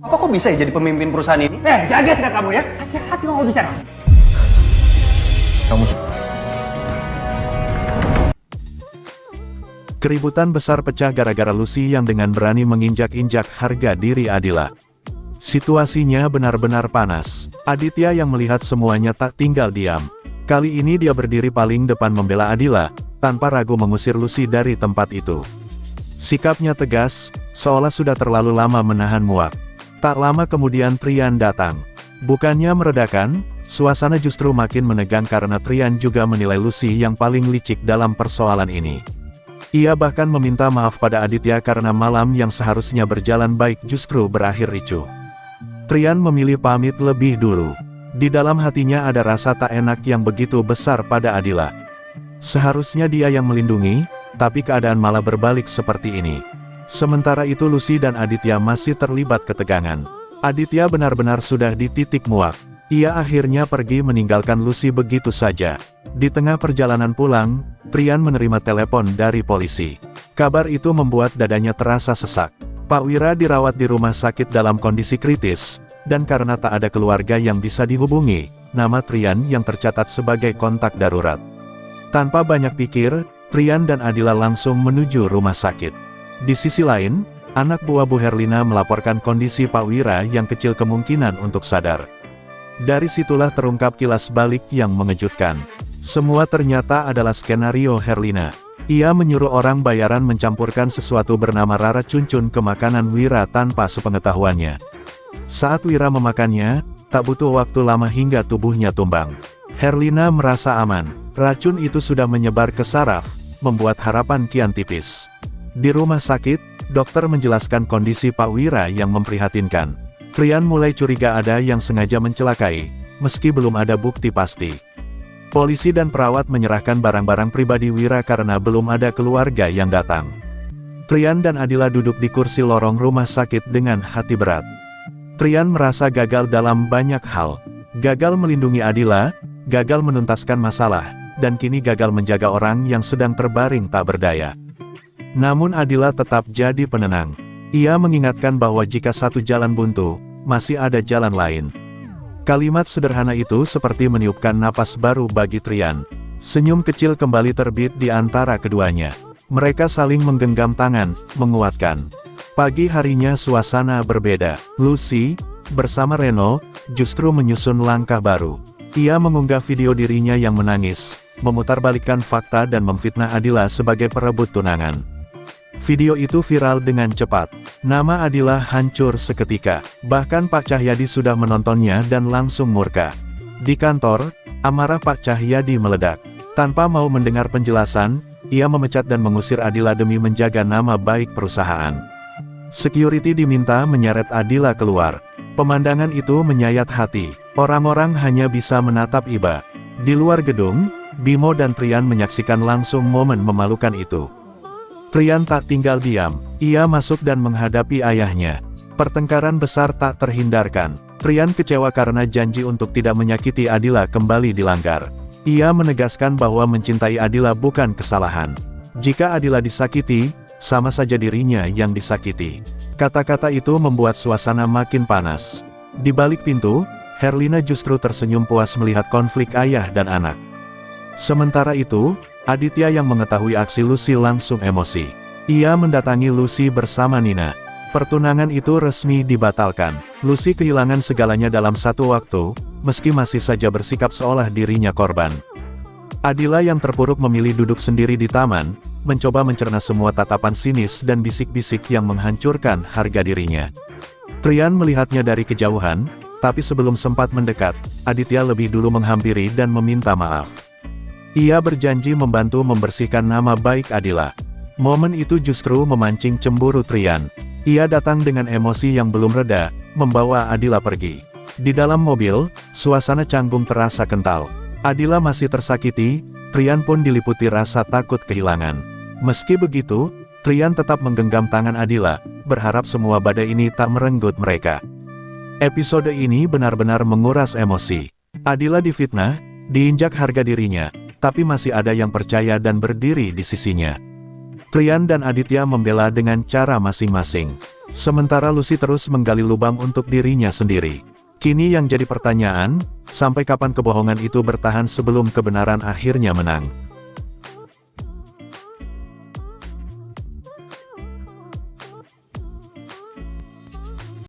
Apa kok bisa ya jadi pemimpin perusahaan ini? Jaga sikap kamu ya. Hati-hati mau bicara. Kamu Keributan besar pecah gara-gara Lucy yang dengan berani menginjak-injak harga diri Adila. Situasinya benar-benar panas. Aditya yang melihat semuanya tak tinggal diam. Kali ini dia berdiri paling depan membela Adila, tanpa ragu mengusir Lucy dari tempat itu. Sikapnya tegas, seolah sudah terlalu lama menahan muak. Tak lama kemudian Trian datang. Bukannya meredakan, suasana justru makin menegang karena Trian juga menilai Lucy yang paling licik dalam persoalan ini. Ia bahkan meminta maaf pada Aditya karena malam yang seharusnya berjalan baik justru berakhir ricuh. Trian memilih pamit lebih dulu. Di dalam hatinya ada rasa tak enak yang begitu besar pada Adila. Seharusnya dia yang melindungi, tapi keadaan malah berbalik seperti ini. Sementara itu Lucy dan Aditya masih terlibat ketegangan. Aditya benar-benar sudah di titik muak. Ia akhirnya pergi meninggalkan Lucy begitu saja. Di tengah perjalanan pulang, Trian menerima telepon dari polisi. Kabar itu membuat dadanya terasa sesak. Pak Wira dirawat di rumah sakit dalam kondisi kritis, dan karena tak ada keluarga yang bisa dihubungi, nama Trian yang tercatat sebagai kontak darurat. Tanpa banyak pikir, Trian dan Adila langsung menuju rumah sakit. Di sisi lain, anak buah Bu Herlina melaporkan kondisi Pak Wira yang kecil kemungkinan untuk sadar. Dari situlah terungkap kilas balik yang mengejutkan. Semua ternyata adalah skenario Herlina. Ia menyuruh orang bayaran mencampurkan sesuatu bernama Rara Cuncun ke makanan Wira tanpa sepengetahuannya. Saat Wira memakannya, tak butuh waktu lama hingga tubuhnya tumbang. Herlina merasa aman. Racun itu sudah menyebar ke saraf, membuat harapan kian tipis. Di rumah sakit, dokter menjelaskan kondisi Pak Wira yang memprihatinkan. Trian mulai curiga ada yang sengaja mencelakai, meski belum ada bukti pasti. Polisi dan perawat menyerahkan barang-barang pribadi Wira karena belum ada keluarga yang datang. Trian dan Adila duduk di kursi lorong rumah sakit dengan hati berat. Trian merasa gagal dalam banyak hal. Gagal melindungi Adila, gagal menuntaskan masalah, dan kini gagal menjaga orang yang sedang terbaring tak berdaya. Namun Adila tetap jadi penenang. Ia mengingatkan bahwa jika satu jalan buntu, masih ada jalan lain. Kalimat sederhana itu seperti meniupkan napas baru bagi Trian. Senyum kecil kembali terbit di antara keduanya. Mereka saling menggenggam tangan, menguatkan. Pagi harinya suasana berbeda. Lucy, bersama Reno, justru menyusun langkah baru. Ia mengunggah video dirinya yang menangis, memutarbalikkan fakta dan memfitnah Adila sebagai perebut tunangan. Video itu viral dengan cepat. Nama Adila hancur seketika. Bahkan Pak Cahyadi sudah menontonnya dan langsung murka. Di kantor, amarah Pak Cahyadi meledak. Tanpa mau mendengar penjelasan, ia memecat dan mengusir Adila demi menjaga nama baik perusahaan. Security diminta menyeret Adila keluar. Pemandangan itu menyayat hati. Orang-orang hanya bisa menatap iba. Di luar gedung, Bimo dan Trian menyaksikan langsung momen memalukan itu. Trian tak tinggal diam. Ia masuk dan menghadapi ayahnya. Pertengkaran besar tak terhindarkan. Trian kecewa karena janji untuk tidak menyakiti Adila kembali dilanggar. Ia menegaskan bahwa mencintai Adila bukan kesalahan. Jika Adila disakiti, sama saja dirinya yang disakiti. Kata-kata itu membuat suasana makin panas. Di balik pintu, Herlina justru tersenyum puas melihat konflik ayah dan anak. Sementara itu, Aditya yang mengetahui aksi Lucy langsung emosi. Ia mendatangi Lucy bersama Nina. Pertunangan itu resmi dibatalkan. Lucy kehilangan segalanya dalam satu waktu, meski masih saja bersikap seolah dirinya korban. Adila yang terpuruk memilih duduk sendiri di taman, mencoba mencerna semua tatapan sinis dan bisik-bisik yang menghancurkan harga dirinya. Trian melihatnya dari kejauhan, tapi sebelum sempat mendekat, Aditya lebih dulu menghampiri dan meminta maaf. Ia berjanji membantu membersihkan nama baik Adila. Momen itu justru memancing cemburu Trian. Ia datang dengan emosi yang belum reda, membawa Adila pergi. Di dalam mobil, suasana canggung terasa kental. Adila masih tersakiti, Trian pun diliputi rasa takut kehilangan. Meski begitu, Trian tetap menggenggam tangan Adila, berharap semua badai ini tak merenggut mereka. Episode ini benar-benar menguras emosi. Adila difitnah, diinjak harga dirinya, tapi masih ada yang percaya dan berdiri di sisinya. Trian dan Aditya membela dengan cara masing-masing. Sementara Lucy terus menggali lubang untuk dirinya sendiri. Kini yang jadi pertanyaan, sampai kapan kebohongan itu bertahan sebelum kebenaran akhirnya menang?